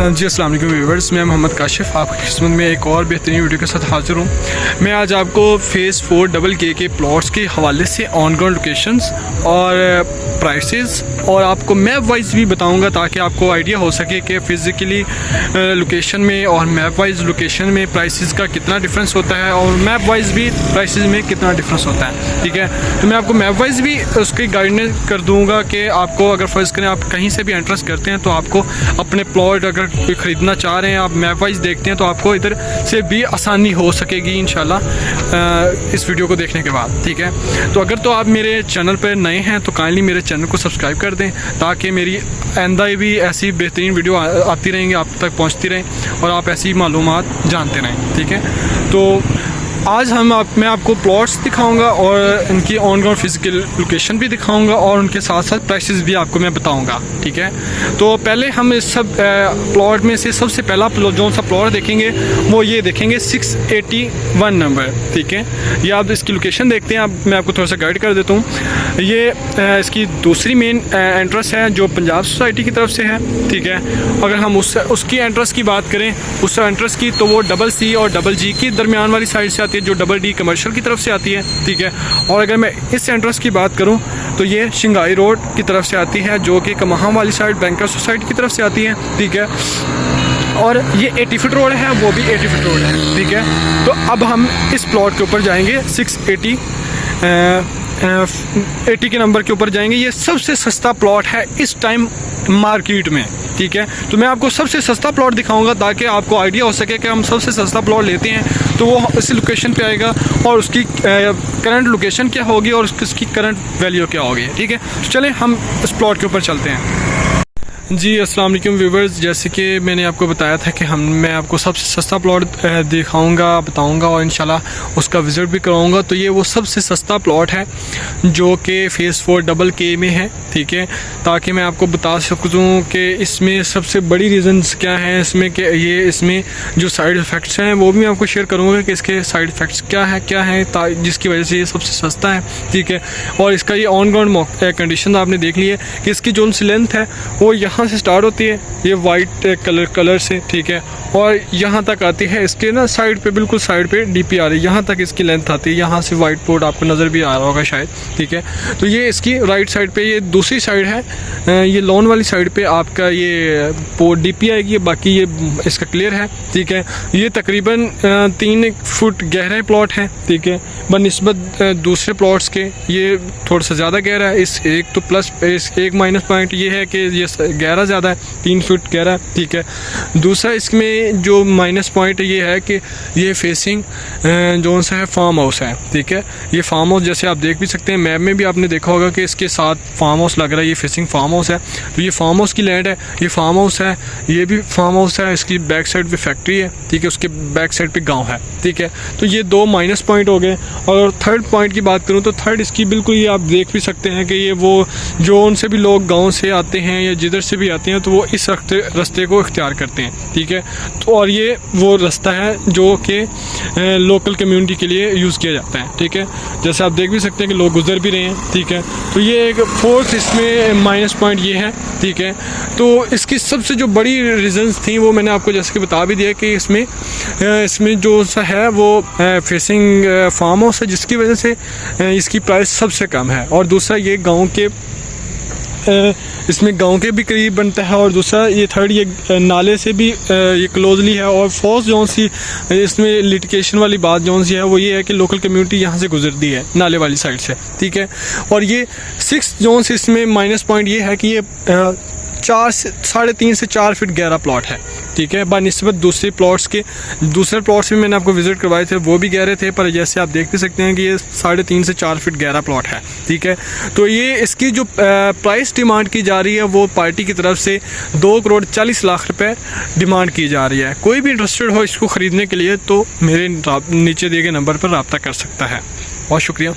जी अस्सलाम वालेकुम व्यूअर्स, मैं मोहम्मद काशिफ आपकी खिदमत में एक और बेहतरीन वीडियो के साथ हाज़िर हूँ। मैं आज आपको फेज़ 4 डबल के प्लॉट्स के हवाले से ऑन ग्राउंड लोकेशंस और प्राइसेस और आपको मैप वाइज भी बताऊंगा ताकि आपको आइडिया हो सके कि फ़िज़िकली लोकेशन में और मैप वाइज लोकेशन में प्राइसेस का कितना डिफरेंस होता है और मैप वाइज भी प्राइसेस में कितना डिफरेंस होता है। ठीक है, तो मैं आपको मैप वाइज भी उसकी गाइडेंस कर दूँगा कि आपको अगर फ़र्ज़ करें आप कहीं से भी एंट्रेंस करते हैं तो आपको अपने प्लॉट अगर कोई ख़रीदना चाह रहे हैं, आप मैप वाइज देखते हैं तो आपको इधर से भी आसानी हो सकेगी इंशाल्लाह इस वीडियो को देखने के बाद। ठीक है, तो अगर तो आप मेरे चैनल पर नए हैं तो काइंडली मेरे चैनल को सब्सक्राइब कर दें ताकि मेरी आइंदा भी ऐसी बेहतरीन वीडियो आती रहेंगी, आप तक पहुंचती रहें और आप ऐसी मालूमात जानते रहें। ठीक है, तो आज मैं आपको प्लॉट्स दिखाऊंगा और इनकी ऑन ग्राउंड फिजिकल लोकेशन भी दिखाऊंगा और उनके साथ साथ प्राइसेस भी आपको मैं बताऊंगा। ठीक है, तो पहले हम इस सब प्लॉट में से सबसे पहला जो सा प्लॉट देखेंगे वो ये देखेंगे 681 नंबर। ठीक है, ये आप इसकी लोकेशन देखते हैं, मैं आपको थोड़ा सा गाइड कर देता हूँ। ये इसकी दूसरी मेन एंट्रेंस है जो पंजाब सोसाइटी की तरफ से है। ठीक है, अगर हम उसकी एंट्रेंस की बात करें उस एंट्रेंस की तो वो डबल सी और डबल जी की दरमियान वाली साइड से आती है जो डबल डी कमर्शियल की तरफ से आती है। ठीक है, और अगर मैं इस एंट्रेंस की बात करूं तो ये शिंगाई रोड की तरफ से आती है जो कि कमाहा वाली साइड बैंकर सोसाइटी की तरफ से आती है। ठीक है, और ये 80 फीट रोड है, वो भी 80 फीट रोड है। ठीक है, तो अब हम इस प्लॉट के ऊपर जाएंगे 80 के नंबर के ऊपर जाएंगे। ये सबसे सस्ता प्लॉट है इस टाइम मार्केट में। ठीक है, तो मैं आपको सबसे सस्ता प्लॉट दिखाऊंगा ताकि आपको आइडिया हो सके कि हम सबसे सस्ता प्लॉट लेते हैं तो वो इस लोकेशन पे आएगा और उसकी करंट लोकेशन क्या होगी और उसकी करंट वैल्यू क्या होगी। ठीक है, तो चलें हम इस प्लॉट के ऊपर चलते हैं। जी अस्सलाम वालेकुम व्यूवर्स, जैसे कि मैंने आपको बताया था कि मैं आपको सबसे सस्ता प्लॉट दिखाऊंगा, बताऊंगा और इंशाल्लाह उसका विज़िट भी कराऊंगा। तो ये वो सबसे सस्ता प्लॉट है जो कि फेज़ 4 डबल के में है। ठीक है, ताकि मैं आपको बता सकूँ कि इसमें सबसे बड़ी रीज़न्स क्या हैं इसमें कि इसमें जो साइड इफ़ेक्ट्स हैं वो भी मैं आपको शेयर करूँगा कि इसके साइड इफ़ेक्ट्स क्या है जिसकी वजह से ये सबसे सस्ता है। ठीक है, और इसका ये ऑन ग्राउंड कंडीशन आपने देख ली है कि इसकी जो सी लेंथ है वो यहाँ से स्टार्ट होती है ये वाइट कलर से। ठीक है, और यहाँ तक आती है इसके ना साइड पे, बिल्कुल साइड पे डीपी आ रही है, यहाँ तक इसकी लेंथ आती है। यहाँ से वाइट बोर्ड आपको नज़र भी आ रहा होगा शायद। ठीक है, तो ये इसकी राइट साइड पे, ये दूसरी साइड है, ये लॉन वाली साइड पे आपका ये बोर्ड डीपी आएगी, बाकी ये इसका क्लियर है। ठीक है, ये तकरीबन 3 फुट गहरा प्लॉट है। ठीक है, बनिस्बत दूसरे प्लॉट्स के ये थोड़ा सा ज़्यादा गहरा है। इस एक तो प्लस एक माइनस पॉइंट ये है कि ये गहरा ज़्यादा है, 3 फुट गहरा। ठीक है, दूसरा इसमें जो माइनस पॉइंट ये है कि ये फेसिंग जो सा है फार्म हाउस है। ठीक है, ये फार्म हाउस जैसे आप देख भी सकते हैं, मैप में भी आपने देखा होगा कि इसके साथ फार्म हाउस लग रहा है, ये फेसिंग फार्म हाउस है। तो ये फार्म हाउस की लैंड है, ये फार्म हाउस है, ये भी फार्म हाउस है, इसकी बैक साइड पे फैक्ट्री है। ठीक है, उसके बैक साइड पे गाँव है। ठीक है, तो ये 2 माइनस पॉइंट हो गए। और थर्ड पॉइंट की बात करूँ तो थर्ड इसकी बिल्कुल ये आप देख भी सकते हैं कि ये वो जो उनसे भी लोग गाँव से आते हैं या जिधर से भी आते हैं तो वो इस रास्ते को इख्तियार करते हैं। ठीक है, तो और ये वो रास्ता है जो कि लोकल कम्युनिटी के लिए यूज़ किया जाता है। ठीक है, जैसे आप देख भी सकते हैं कि लोग गुजर भी रहे हैं। ठीक है, तो ये एक फोर्थ इसमें माइनस पॉइंट ये है। ठीक है, तो इसकी सबसे जो बड़ी रीजंस थी वो मैंने आपको जैसे कि बता भी दिया कि इसमें जो सा है वो फेसिंग फार्म हाउस है जिसकी वजह से इसकी प्राइस सबसे कम है। और दूसरा ये इसमें गांव के भी करीब बनता है और दूसरा ये थर्ड ये नाले से भी ये क्लोजली है। और फोर्थ जोन सी इसमें लिटिगेशन वाली बात जोन सी है वो ये है कि लोकल कम्युनिटी यहाँ से गुजरती है नाले वाली साइड से। ठीक है, और ये 6 जोन से इसमें माइनस पॉइंट ये है कि ये 3.5 से 4 फीट गहरा प्लॉट है। ठीक है, बनिस्बत दूसरे प्लॉट्स भी मैंने आपको विज़िट करवाए थे, वो भी गहरे थे, पर जैसे आप देख भी सकते हैं कि ये 3.5 से 4 फीट गहरा प्लॉट है। ठीक है, तो ये इसकी जो प्राइस डिमांड की जा रही है वो पार्टी की तरफ से 2,40,00,000 रुपये डिमांड की जा रही है। कोई भी इंटरेस्टेड हो इसको ख़रीदने के लिए तो मेरे नीचे दिए गए नंबर पर रब्ता कर सकता है। बहुत शुक्रिया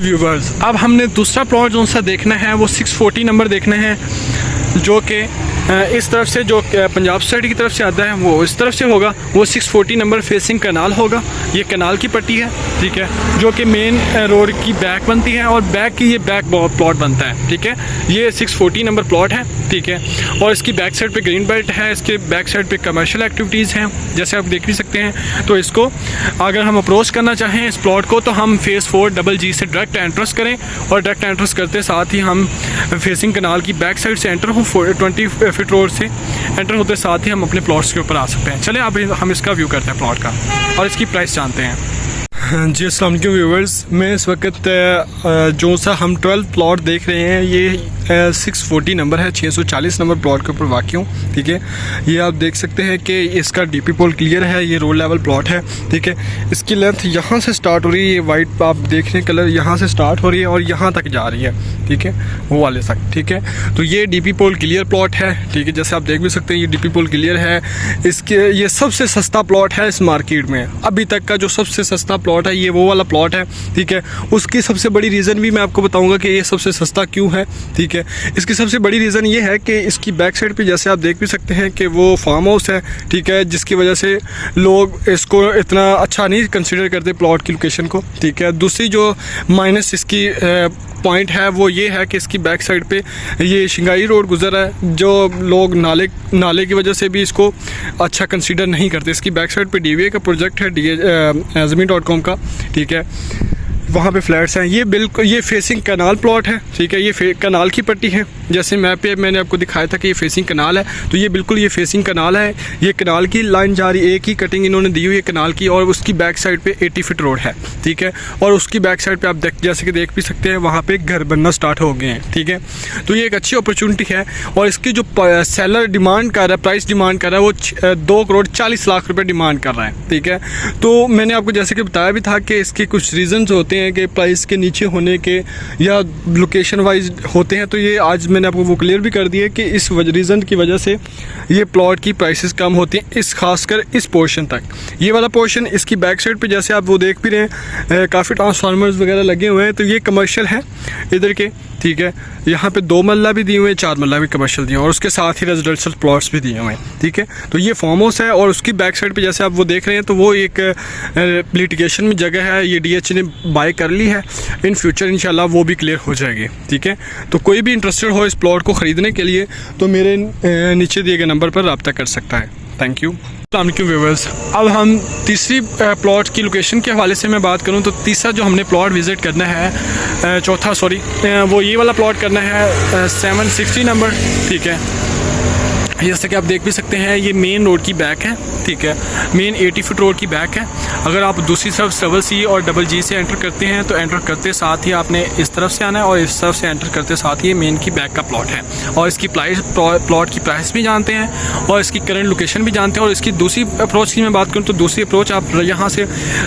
व्यूवर्स। अब हमने दूसरा प्लॉट जो सा देखना है वो 640 नंबर देखना है जो कि इस तरफ से जो पंजाब सोसाइटी की तरफ से आता है वो इस तरफ से होगा, वो 640 नंबर फेसिंग कनाल होगा। ये कनाल की पट्टी है, ठीक है, जो कि मेन रोड की बैक बनती है और बैक की ये बैक प्लॉट बनता है, ठीक है। ये 640 नंबर प्लॉट है, ठीक है, और इसकी बैक साइड पे ग्रीन बेल्ट है, इसके बैक साइड पे कमर्शियल एक्टिविटीज़ हैं जैसे आप देख भी सकते हैं। तो इसको अगर हम अप्रोच करना चाहें इस प्लॉट को, तो हम फेज़ 4GG से डायरेक्ट एंट्रेंस करें और डायरेक्ट एंट्रेंस करते साथ ही हम फेसिंग कनाल की बैक साइड से एंटर हो 20 फीट रोड से एंटर होते साथ ही हम अपने प्लॉट्स के ऊपर आ सकते हैं। चलें अब हम इसका व्यू करते हैं प्लॉट का और इसकी प्राइस जानते हैं। जी अस्सलाम वालेकुम व्यूवर्स, मैं इस वक्त जो सा हम 12 प्लॉट देख रहे हैं ये 640 नंबर है, 640 नंबर प्लॉट के ऊपर वाक़ हूँ, ठीक है। ये आप देख सकते हैं कि इसका डीपी पोल क्लियर है, ये रोड लेवल प्लॉट है, ठीक है। इसकी लेंथ यहाँ से स्टार्ट हो रही है, ये वाइट आप देख रहे हैं कलर यहाँ से स्टार्ट हो रही है और यहाँ तक जा रही है, ठीक है, वो वाले तक, ठीक है। तो ये डीपी पोल क्लियर प्लॉट है, ठीक है, जैसे आप देख भी सकते हैं ये डीपी पोल क्लियर है। इसके ये सबसे सस्ता प्लॉट है इस मार्केट में, अभी तक का जो सबसे सस्ता प्लॉट है ये वो वाला प्लॉट है, ठीक है। उसकी सबसे बड़ी रीज़न भी मैं आपको बताऊंगा कि ये सबसे सस्ता क्यों है, ठीक है। इसकी सबसे बड़ी रीज़न ये है कि इसकी बैक साइड पे जैसे आप देख भी सकते हैं कि वो फार्म हाउस है, ठीक है, जिसकी वजह से लोग इसको इतना अच्छा नहीं कंसिडर करते प्लॉट की लोकेशन को, ठीक है। दूसरी जो माइनस इसकी पॉइंट है वो ये है कि इसकी बैक साइड पे ये शिंगाई रोड गुजर है, जो लोग नाले की वजह से भी इसको अच्छा कंसीडर नहीं करते। इसकी बैक साइड पे DVA का प्रोजेक्ट है, Zmin.com का, ठीक है, वहाँ पे फ्लैट्स हैं। ये बिल्कुल ये फेसिंग कनाल प्लॉट है, ठीक है, ये कनाल की पट्टी है, जैसे मैप पे मैंने आपको दिखाया था कि ये फेसिंग कनाल है, तो ये बिल्कुल ये फेसिंग कनाल है। ये कनाल की लाइन जा रही है, एक ही कटिंग इन्होंने दी हुई है कनाल की, और उसकी बैक साइड पे 80 फीट रोड है, ठीक है। और उसकी बैक साइड पे आप जैसे कि देख भी सकते हैं वहाँ पे घर बनना स्टार्ट हो गए हैं, ठीक है। तो ये एक अच्छी अपॉर्चुनिटी है और इसकी जो सेलर डिमांड कर रहा है, प्राइस डिमांड कर रहा है, वो 2,40,00,000 रुपये डिमांड कर रहा है, ठीक है। तो मैंने आपको जैसे कि बताया भी था कि इसके कुछ रीज़न्स होते हैं कि प्राइस के नीचे होने के या लोकेशन वाइज होते हैं, तो ये आज मैंने आपको वो क्लियर भी कर दिया कि इस रीज़न की वजह से ये प्लॉट की प्राइसेस कम होती हैं, इस खासकर इस पोर्शन तक। ये वाला पोर्शन इसकी बैक साइड पे जैसे आप वो देख भी रहे हैं काफ़ी ट्रांसफार्मर्स वगैरह लगे हुए हैं, तो ये कमर्शियल है इधर के, ठीक है। यहाँ पे 2 मल्ला भी दिए हुए हैं, 4 मल्ला भी कमर्शियल दिए हुए हैं और उसके साथ ही रेजिडेंशियल प्लॉट्स भी दिए हुए हैं, ठीक है। तो ये फार्म हाउस है और उसकी बैक साइड पे जैसे आप वो देख रहे हैं तो वो एक लिटिगेशन में जगह है, ये DH ने बाय कर ली है, इन फ्यूचर इंशाल्लाह वो भी क्लियर हो जाएगी, ठीक है। तो कोई भी इंटरेस्टेड हो इस प्लॉट को ख़रीदने के लिए तो मेरे नीचे दिए गए नंबर पर रब्ता कर सकता है। Thank you. अस्सलाम वालेकुम व्यूअर्स, अब हम तीसरी प्लॉट की लोकेशन के हवाले से मैं बात करूं तो तीसरा जो हमने प्लॉट विज़िट करना है वो ये वाला प्लॉट करना है 760 नंबर, ठीक है। जैसे कि आप देख भी सकते हैं ये मेन रोड की बैक है, ठीक है, मेन 80 फीट रोड की बैक है। अगर आप दूसरी तरफ CC और GG से एंटर करते हैं तो एंटर करते साथ ही आपने इस तरफ से आना है और इस तरफ से एंटर करते साथ ही मेन की बैक का प्लॉट है। और इसकी प्लॉट की प्राइस भी जानते हैं और इसकी करंट लोकेशन भी जानते हैं। और इसकी दूसरी अप्रोच की मैं बात करूँ तो दूसरी अप्रोच आप यहाँ से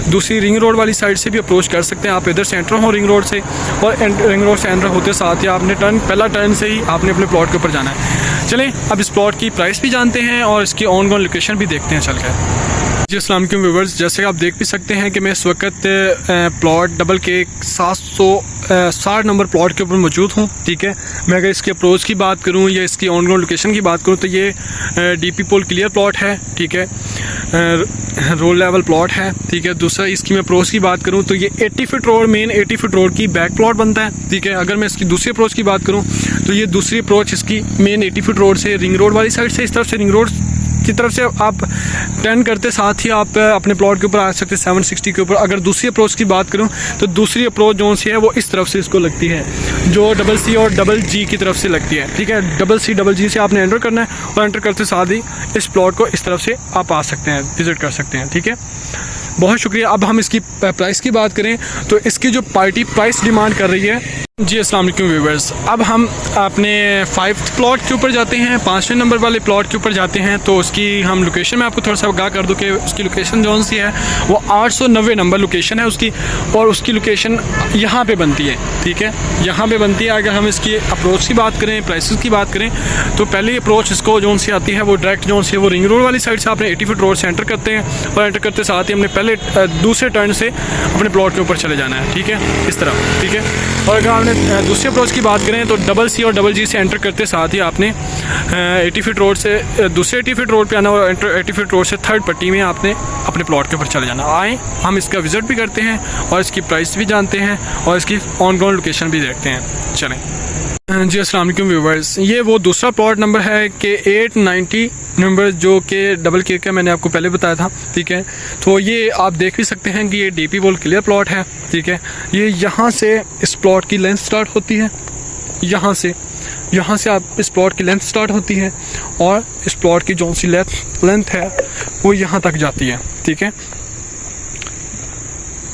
दूसरी रिंग रोड वाली साइड से भी अप्रोच कर सकते हैं। आप इधर से एंटर हो रिंग रोड से और रिंग रोड से एंटर होते साथ ही आपने पहला टर्न से ही आपने अपने प्लॉट के ऊपर जाना है। चलें अब इस प्लॉट की प्राइस भी जानते हैं और इसकी ऑन गोइंग लोकेशन भी देखते हैं चल कर। जी अस्सलाम वालेकुम व्यूअर्स, जैसे आप देख भी सकते हैं कि मैं इस वक्त प्लॉट डबल के 760 नंबर प्लॉट के ऊपर मौजूद हूँ, ठीक है। मैं अगर इसके अप्रोच की बात करूँ या इसकी ऑन ग्राउंड लोकेशन की बात करूँ तो ये DP पोल क्लियर प्लॉट है, ठीक है, रोड लेवल प्लॉट है, ठीक है। दूसरा इसकी मैं अप्रोच की बात करूँ तो ये 80 feet road main 80 feet road की बैक प्लॉट बनता है, ठीक है। अगर मैं इसकी दूसरी अप्रोच की बात करूँ तो ये दूसरी अप्रोच इसकी मेन 80 फीट रोड से रिंग रोड वाली साइड से इस तरफ से रिंग रोड की तरफ से आप टर्न करते साथ ही आप अपने प्लॉट के ऊपर आ सकते हैं 760 के ऊपर। अगर दूसरी अप्रोच की बात करूं तो दूसरी अप्रोच जो सी है वो इस तरफ से इसको लगती है, जो CC और GG की तरफ से लगती है, ठीक है। CC GG से आपने एंटर करना है और एंटर करते साथ ही इस प्लॉट को इस तरफ से आप आ सकते हैं, विज़िट कर सकते हैं, ठीक है। बहुत शुक्रिया। अब हम इसकी प्राइस की बात करें तो इसकी जो पार्टी प्राइस डिमांड कर रही है। जी अस्सलाम वालेकुम व्यूअर्स, अब हम अपने 5th प्लॉट के ऊपर जाते हैं, 5वें नंबर वाले प्लॉट के ऊपर जाते हैं। तो उसकी हम लोकेशन में आपको थोड़ा सा आगाह कर दूं कि उसकी लोकेशन जो सी है वो 890 नंबर लोकेशन है उसकी, और उसकी लोकेशन यहाँ पे बनती है, ठीक है, यहाँ पे बनती है। अगर हम इसकी अप्रोच की बात करें, प्राइसेस की बात करें तो पहली अप्रोच इसको जो सी आती है वो डायरेक्ट जो सी है वो रिंग रोड वाली साइड से आपने 80 फीट रोड से एंटर करते हैं और एंटर करते साथ ही हमने दूसरे टर्न से अपने प्लॉट के ऊपर चले जाना है, ठीक है, इस तरह, ठीक है। और अगर आपने दूसरे अप्रोच की बात करें तो डबल सी और डबल जी से एंटर करते साथ ही आपने 80 फीट रोड से दूसरे 80 फीट रोड पे आना और 80 फीट रोड से थर्ड पट्टी में आपने अपने प्लॉट के ऊपर चले जाना। आए हम इसका विज़िट भी करते हैं और इसकी प्राइस भी जानते हैं और इसकी ऑन ग्राउंड लोकेशन भी देखते हैं। चलें जी, अस्सलाम वालेकुम व्यूवर्स, ये वो दूसरा प्लॉट नंबर है कि 890 नंबर जो कि डबल के का मैंने आपको पहले बताया था। ठीक है, तो ये आप देख भी सकते हैं कि ये डीपी पोल क्लियर प्लॉट है। ठीक है, ये यहाँ से इस प्लॉट की लेंथ स्टार्ट होती है, यहाँ से आप इस प्लॉट की लेंथ स्टार्ट होती है और इस प्लॉट की जो सी लेंथ है वो यहाँ तक जाती है। ठीक है,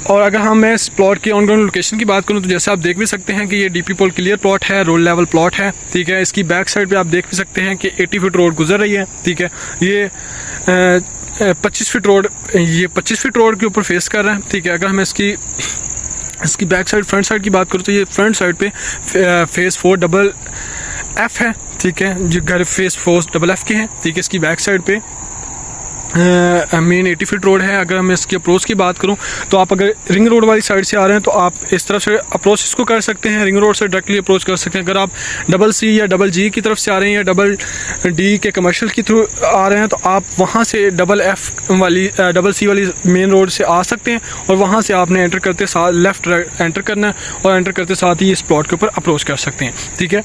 और अगर मैं इस प्लॉट की ऑन ग्राउंड लोकेशन की बात करूं तो जैसे आप देख भी सकते हैं कि ये डीपी पोल क्लियर प्लॉट है, रोड लेवल प्लॉट है। ठीक है, इसकी बैक साइड पे आप देख भी सकते हैं कि 80 फीट रोड गुजर रही है। ठीक है, ये 25 फीट रोड के ऊपर फेस कर रहा है। ठीक है, अगर हम इसकी बैक साइड फ्रंट साइड की बात करूँ तो ये फ्रंट साइड पे फेस 4 डबल एफ है। ठीक है, जो घर फेस 4 डबल एफ के हैं। ठीक है, इसकी बैक साइड पे मेन 80 फीट रोड है। अगर मैं इसकी अप्रोच की बात करूं तो आप अगर रिंग रोड वाली साइड से आ रहे हैं तो आप इस तरफ से अप्रोच इसको कर सकते हैं, रिंग रोड से डायरेक्टली अप्रोच कर सकते हैं। अगर आप डबल सी या डबल जी की तरफ से आ रहे हैं या डबल डी के कमर्शियल की थ्रू आ रहे हैं तो आप वहां से डबल एफ वाली डबल सी वाली मेन रोड से आ सकते हैं और वहां से आपने एंटर करते साथ लेफ्ट एंटर करना है और एंटर करते साथ ही इस प्लॉट के ऊपर अप्रोच कर सकते हैं। ठीक है,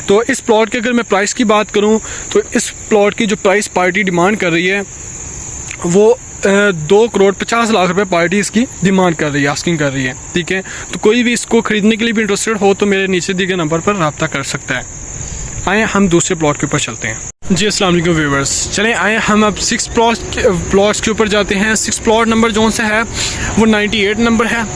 तो इस प्लॉट की अगर मैं प्राइस की बात करूँ तो इस प्लॉट की जो प्राइस पार्टी डिमांड कर रही है वो 2,50,00,000 रुपए पार्टी इसकी डिमांड कर रही है, आस्किंग कर रही है। ठीक है, तो कोई भी इसको खरीदने के लिए भी इंटरेस्टेड हो तो मेरे नीचे दिए गए नंबर पर रब्ता कर सकता है। आए हम दूसरे प्लॉट के ऊपर चलते हैं। जी, अस्सलाम वालेकुम व्यूअर्स, चलें आए हम अब 6 प्लॉट्स के ऊपर जाते हैं। 6 प्लॉट नंबर जो सा है वो 98 नंबर है।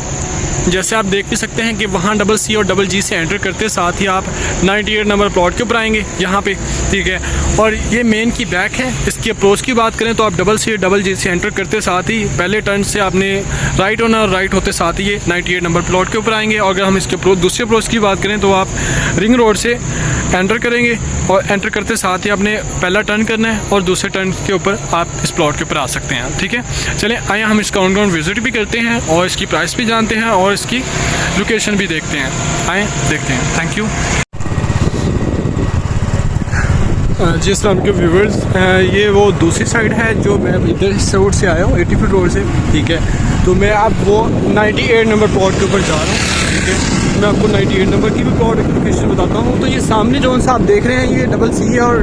जैसे आप देख भी सकते हैं कि वहाँ डबल सी और डबल जी से एंटर करते साथ ही आप 98 नंबर प्लॉट के ऊपर आएंगे यहाँ पे। ठीक है, और ये मेन की बैक है। इसकी अप्रोच की बात करें तो आप डबल सी डबल जी से एंटर करते साथ ही पहले टर्न से आपने राइट होना और राइट होते साथ ही ये 98 नंबर प्लॉट के ऊपर आएंगे। और अगर हम इसके दूसरे अप्रोच की बात करें तो आप रिंग रोड से एंटर करेंगे और एंटर करते साथ ही आपने पहला टर्न करना है और दूसरे टर्न के ऊपर आप इस प्लॉट के ऊपर आ सकते हैं। ठीक है, चलें आइए हम इसका ऑन ग्राउंड विजिट भी करते हैं और इसकी प्राइस भी जानते हैं और इसकी लोकेशन भी देखते हैं। आए देखते हैं। Thank you. जी, अस्सलाम वालेकुम व्यूअर्स, ये वो दूसरी साइड है जो मैं इधर इस रोड से आया हूँ 80 फीट रोड से। ठीक है, तो मैं अब वो 98 नंबर प्लॉट के ऊपर जा रहा हूँ। ठीक है, मैं आपको 98 नंबर की भी प्लॉट की लोकेशन बताता हूँ। तो ये सामने जो सा आप देख रहे हैं ये डबल सी है और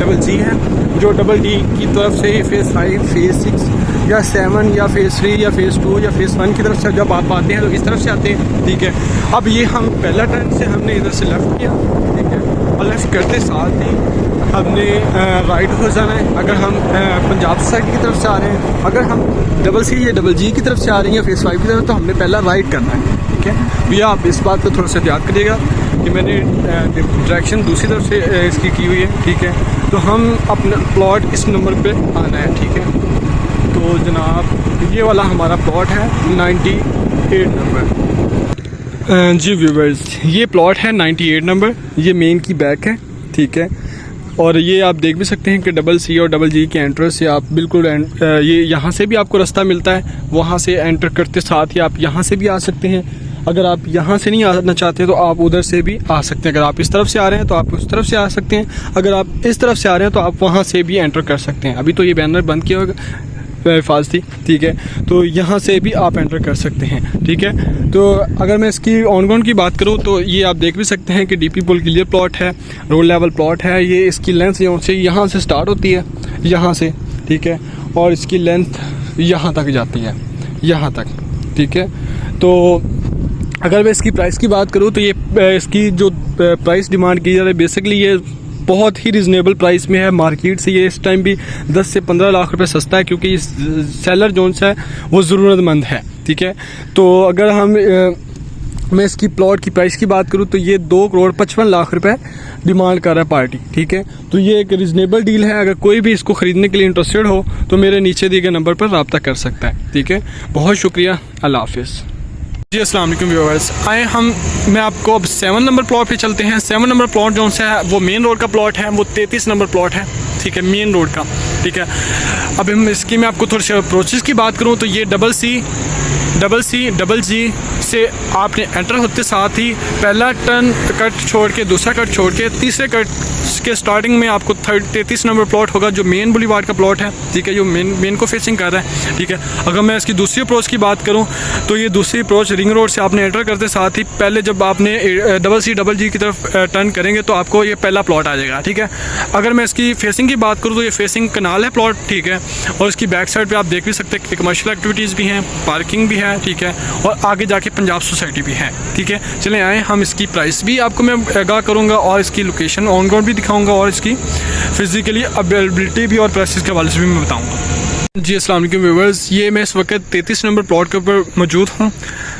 डबल जी है। जो डबल डी की तरफ से फेज़ 5, फेज़ 6 या 7 या फेज़ 3 या फेज़ 2 या फेज़ 1 की तरफ से जब आप आते हैं तो इस तरफ से आते हैं। ठीक है, अब ये हम पहला टर्न से हमने इधर से लेफ़्ट किया। ठीक है, और लेफ़्ट करते साथ ही हमने राइट हो जाना है। अगर हम पंजाब साइड की तरफ से आ रहे हैं, अगर हम डबल सी या डबल जी की तरफ से आ रही हैं फेज़ 5 की तरफ तो हमने पहला राइट करना है। ठीक है भैया, आप इस बात पर थोड़ा सा ध्यान करिएगा कि मैंने डायरेक्शन दूसरी तरफ से इसकी की हुई है। ठीक है, तो हम अपना प्लॉट इस नंबर पे आना है। ठीक है, तो जनाब ये वाला हमारा प्लॉट है 98 नंबर। जी व्यूवर्स, ये प्लॉट है 98 नंबर, ये मेन की बैक है। ठीक है, और ये आप देख भी सकते हैं कि डबल सी और डबल जी के एंट्रेंस से आप बिल्कुल ये यहाँ से भी आपको रास्ता मिलता है, वहाँ से एंटर करते साथ ही आप यहाँ से भी आ सकते हैं। अगर आप यहाँ से नहीं आना चाहते तो आप उधर से भी आ सकते हैं। अगर आप इस तरफ से आ रहे हैं तो आप उस तरफ से आ सकते हैं। अगर आप इस तरफ से आ रहे हैं तो आप वहाँ से भी एंटर कर सकते हैं। अभी तो ये बैनर बंद किया होगा हिफाजती। ठीक है, तो यहाँ से भी आप एंटर कर सकते हैं। ठीक है, तो अगर मैं इसकी ऑन ग्राउंड की बात करूँ तो ये आप देख भी सकते हैं कि डीपी पोल क्लियर प्लॉट है, रोड लेवल प्लॉट है। ये इसकी लेंथ यहाँ से स्टार्ट होती है, यहाँ से। ठीक है, और इसकी लेंथ यहाँ तक जाती है, यहाँ तक। ठीक है, तो अगर मैं इसकी प्राइस की बात करूँ तो ये इसकी जो प्राइस डिमांड की जा रही है बेसिकली ये बहुत ही रिजनेबल प्राइस में है। मार्केट से ये इस टाइम भी 10 से 15 लाख रुपए सस्ता है क्योंकि इस सेलर जोन सा है वो ज़रूरतमंद है। ठीक है, तो अगर मैं इसकी प्लॉट की प्राइस की बात करूँ तो ये 2,55,00,000 रुपए डिमांड कर रहा है पार्टी। ठीक है, तो ये एक रिजनेबल डील है। अगर कोई भी इसको ख़रीदने के लिए इंटरेस्टेड हो तो मेरे नीचे दिए गए नंबर पर रब्ता कर सकता है। ठीक है, बहुत शुक्रिया, अल्लाह हाफिज़। जी, अस्सलाम वालेकुम व्यूअर्स, आए मैं आपको अब 7 नंबर प्लॉट पे चलते हैं। 7 नंबर प्लॉट जो है वो मेन रोड का प्लॉट है, वो 33 नंबर प्लॉट है। ठीक है, मेन रोड का। ठीक है, अब मैं आपको थोड़े से अप्रोचेस की बात करूँ तो ये डबल सी CC से आपने एंटर होते साथ ही पहला टर्न कट छोड़ के दूसरा कट छोड़ के तीसरे कट के स्टार्टिंग में आपको 33 नंबर प्लॉट होगा जो मेन बुलीवार्ड का प्लॉट है, ठीक है, जो मेन को फेसिंग कर रहा है, ठीक है। अगर मैं इसकी दूसरी अप्रोच की बात करूं तो ये दूसरी अप्रोच रिंग रोड से आपने एंटर करते साथ ही पहले जब आपने CC की तरफ टर्न करेंगे तो आपको ये पहला प्लॉट आ जाएगा, ठीक है। अगर मैं इसकी फेसिंग की बात करूँ तो ये फेसिंग कनाल है प्लॉट, ठीक है, और इसकी बैक साइड पर आप देख भी सकते हैं कमर्शियल एक्टिविटीज़ भी हैं, पार्किंग भी है, ठीक है, और आगे जाके पंजाब सोसाइटी भी है, ठीक है। चले आए हम इसकी प्राइस भी आपको मैं आगाह करूँगा और इसकी लोकेशन ऑन ग्राउंड भी दिखाऊंगा और इसकी फिजिकली अवेलेबिलिटी भी और प्राइसेस के हवाले से भी मैं बताऊंगा। जी अस्सलाम वालेकुम व्यूअर्स, ये मैं इस वक्त 33 नंबर प्लॉट के ऊपर मौजूद हूँ,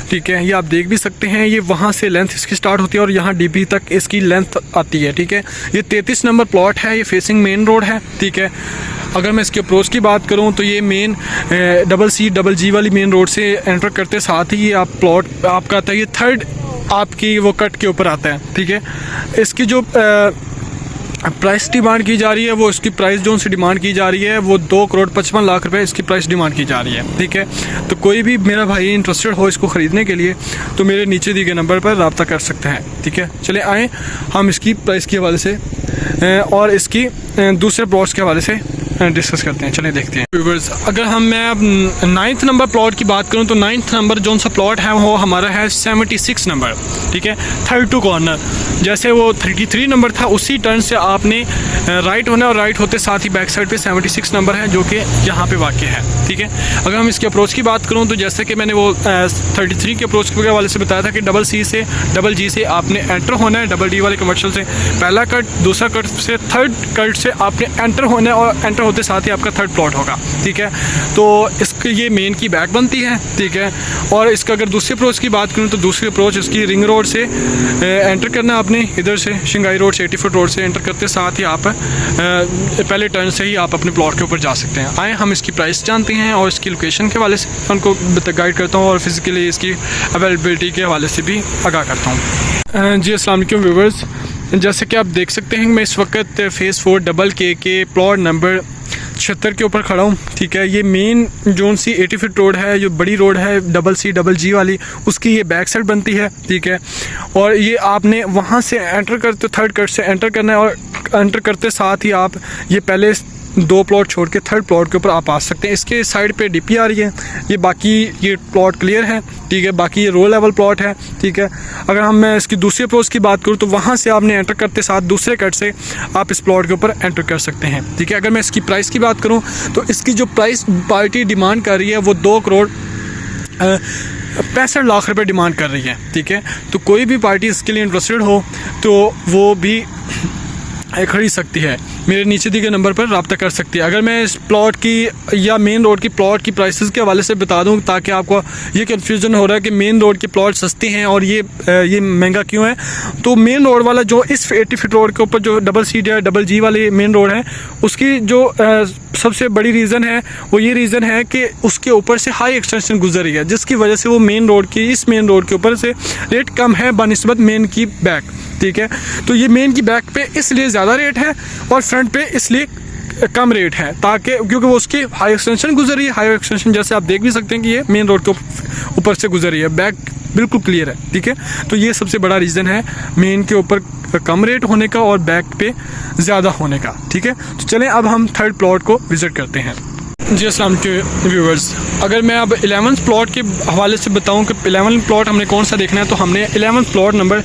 ठीक है। ये आप देख भी सकते हैं, ये वहाँ से लेंथ इसकी स्टार्ट होती है और यहाँ DB तक इसकी लेंथ आती है, ठीक है। ये 33 नंबर प्लॉट है, ये फेसिंग मेन रोड है, ठीक है। अगर मैं इसकी अप्रोच की बात करूं तो ये मेन CC वाली मेन रोड से एंटर करते साथ ही ये आप प्लॉट आपका आता है, ये थर्ड आपकी वो कट के ऊपर आता है, ठीक है। इसकी जो प्राइस डिमांड की जा रही है वो इसकी प्राइस जो उनसे डिमांड की जा रही है वो 2,55,00,000 रुपये इसकी प्राइस डिमांड की जा रही है, ठीक है। तो कोई भी मेरा भाई इंटरेस्टेड हो इसको ख़रीदने के लिए तो मेरे नीचे दिए गए नंबर पर रब्ता कर सकते हैं, ठीक है। चले आएँ हम इसकी प्राइस के हवाले से और इसकी दूसरे प्लॉट्स के हवाले से डिस्कस करते हैं, चलिए देखते हैं व्यूअर्स। अगर मैं अब 9th नंबर प्लॉट की बात करूं तो 9th नंबर जो सा प्लॉट है वो हमारा है 76 नंबर, ठीक है, थर्ड टू कॉर्नर। जैसे वो 33 नंबर था उसी टर्न से आपने राइट होना और राइट होते साथ ही बैक साइड पे 76 नंबर है जो कि यहाँ पे वाक़ है, ठीक है। अगर हम इसकी अप्रोच की बात करूँ तो जैसे कि मैंने वो 33 के अप्रोच के हवाले से बताया था कि CC से G से आपने एंटर होना है, D वाले कमर्शियल से पहला कट, दूसरा कट से थर्ड कट से आपने एंटर होना है और एंटर होते साथ ही आपका थर्ड प्लॉट होगा, ठीक है। तो इसकी ये मेन की बैक बनती है, ठीक है। और इसका अगर दूसरी अप्रोच की बात करूँ तो दूसरी अप्रोच इसकी रिंग रोड से एंटर करना आपने, इधर से शिंगाई रोड से 80 फुट रोड से एंटर करते साथ ही आप पहले टर्न से ही आप अपने प्लॉट के ऊपर जा सकते हैं। आए हम इसकी प्राइस जानते हैं और इसकी लोकेशन के हवाले से उनको गाइड करता हूँ और फिज़िकली इसकी अवेलेबिलिटी के हवाले से भी आगाह करता हूँ। जी अस्सलाम वालेकुम व्यूअर्स, जैसे कि आप देख सकते हैं मैं इस वक्त फेज़ 4 KK के प्लॉट नंबर 76 के ऊपर खड़ा हूँ, ठीक है। ये मेन जोन सी 80 फीट रोड है, जो बड़ी रोड है CC वाली, उसकी ये बैक साइड बनती है, ठीक है। और ये आपने वहाँ से एंटर करते थर्ड कट से एंटर करना है और एंटर करते साथ ही आप ये पहले 2 प्लॉट छोड़ के थर्ड प्लॉट के ऊपर आप आ सकते हैं। इसके साइड पे DP आ रही है, ये बाकी ये प्लॉट क्लियर है, ठीक है। बाकी ये रो लेवल प्लॉट है, ठीक है। अगर मैं इसकी दूसरी अप्रोच की बात करूँ तो वहाँ से आपने एंटर करते साथ दूसरे कट से आप इस प्लॉट के ऊपर एंटर कर सकते हैं, ठीक है। अगर मैं इसकी प्राइस की बात करूँ तो इसकी जो प्राइस पार्टी डिमांड कर रही है वो 2,65,00,000 रुपये डिमांड कर रही है, ठीक है। तो कोई भी पार्टी इसके लिए इंटरेस्टेड हो तो वो भी खरीद सकती है, मेरे नीचे दिए गए नंबर पर रब्ता कर सकती है। अगर मैं इस प्लॉट की या मेन रोड की प्लॉट की प्राइसेस के हवाले से बता दूं ताकि आपको ये कन्फ्यूज़न हो रहा है कि मेन रोड के प्लॉट सस्ते हैं और ये महंगा क्यों है, तो मेन रोड वाला जो इस 80 फीट रोड के ऊपर जो CC वाली मेन रोड है उसकी जो सबसे बड़ी रीज़न है वो ये रीज़न है कि उसके ऊपर से हाई एक्सटेंशन गुजर रही है, जिसकी वजह से वो मेन रोड के ऊपर से रेट कम है बनिस्बत मेन की बैक, ठीक है। तो ये मेन की बैक पे इसलिए ज़्यादा रेट है और फ्रंट पे इसलिए कम रेट है ताकि क्योंकि वो उसकी हाई एक्सटेंशन गुजर रही है। हाई एक्सटेंशन जैसे आप देख भी सकते हैं कि ये मेन रोड के ऊपर से गुजर रही है, बैक बिल्कुल क्लियर है, ठीक है। तो ये सबसे बड़ा रीज़न है मेन के ऊपर कम रेट होने का और बैक पे ज़्यादा होने का, ठीक है। तो चलें अब हम थर्ड प्लॉट को विज़िट करते हैं। जी अस्सलाम वालेकुम व्यूअर्स, अगर मैं अब 11th प्लॉट के हवाले से बताऊं कि 11th प्लॉट हमने कौन सा देखना है तो हमने 11th plot number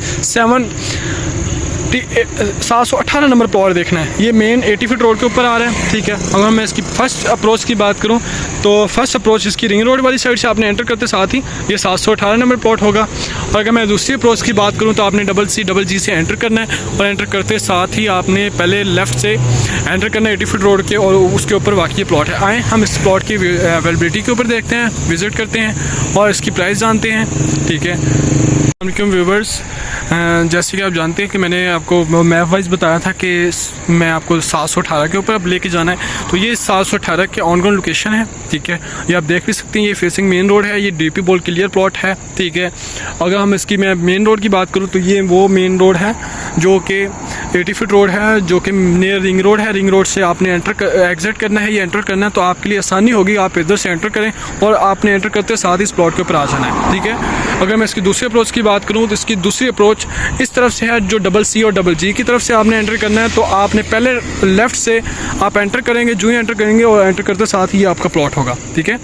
718 number plot देखना है। ये मेन 80 फीट रोड के ऊपर आ रहा है, ठीक है। अगर मैं इसकी फर्स्ट अप्रोच की बात करूं तो फर्स्ट अप्रोच इसकी रिंग रोड वाली साइड से आपने एंटर करते साथ ही ये 718 नंबर प्लॉट होगा। और अगर मैं दूसरी अप्रोच की बात करूं तो आपने CC से एंटर करना है और एंटर करते साथ ही आपने पहले लेफ़्ट से एंटर करना है 80 फीट रोड के और उसके ऊपर वाकई प्लॉट है। आए हम इस प्लॉट की अवेलेबिलिटी के ऊपर देखते हैं, विज़िट करते हैं और इसकी प्राइस जानते हैं, ठीक है। वालेकुम व्यूवर्स, जैसे कि आप जानते हैं कि मैंने आपको मैप वाइज बताया था कि मैं आपको 718 के ऊपर अब लेके जाना है, तो ये 718 के ऑन ग्राउंड लोकेशन है, ठीक है। ये आप देख भी सकते हैं, ये फेसिंग मेन रोड है, ये DP बोल क्लियर प्लॉट है, ठीक है। अगर हम इसकी मैं मेन रोड की बात करूँ तो ये वो मेन रोड है जो कि 80 फीट रोड है जो कि नियर रिंग रोड है। रिंग रोड से आपने एग्जिट करना है, ये एंटर करना है, तो आपके लिए आसानी होगी। आप इधर से एंटर करें और आपने एंटर करते साथ ही इस प्लॉट के ऊपर आ जाना है, ठीक है। अगर मैं इसकी दूसरी अप्रोच की बात करूँ तो इसकी दूसरी अप्रोच इस तरफ से है, जो डबल सी और डबल जी की तरफ से आपने एंटर करना है। तो आपने पहले लेफ़्ट से आप एंटर करेंगे, जो ही एंटर करेंगे और एंटर करते साथ ही आपका प्लॉट होगा, ठीक है।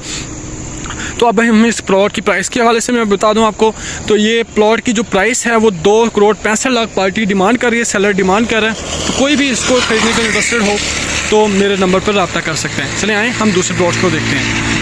तो अब हम इस प्लॉट की प्राइस के हवाले से मैं बता दूं आपको, तो ये प्लॉट की जो प्राइस है वो 2,65,00,000 पार्टी डिमांड कर रही है, सेलर डिमांड कर रहा है। तो कोई भी इसको खरीदने का इंटरेस्टेड हो तो मेरे नंबर पर रब्ता कर सकते हैं। चलिए आएँ हम दूसरे प्लॉट को देखते हैं।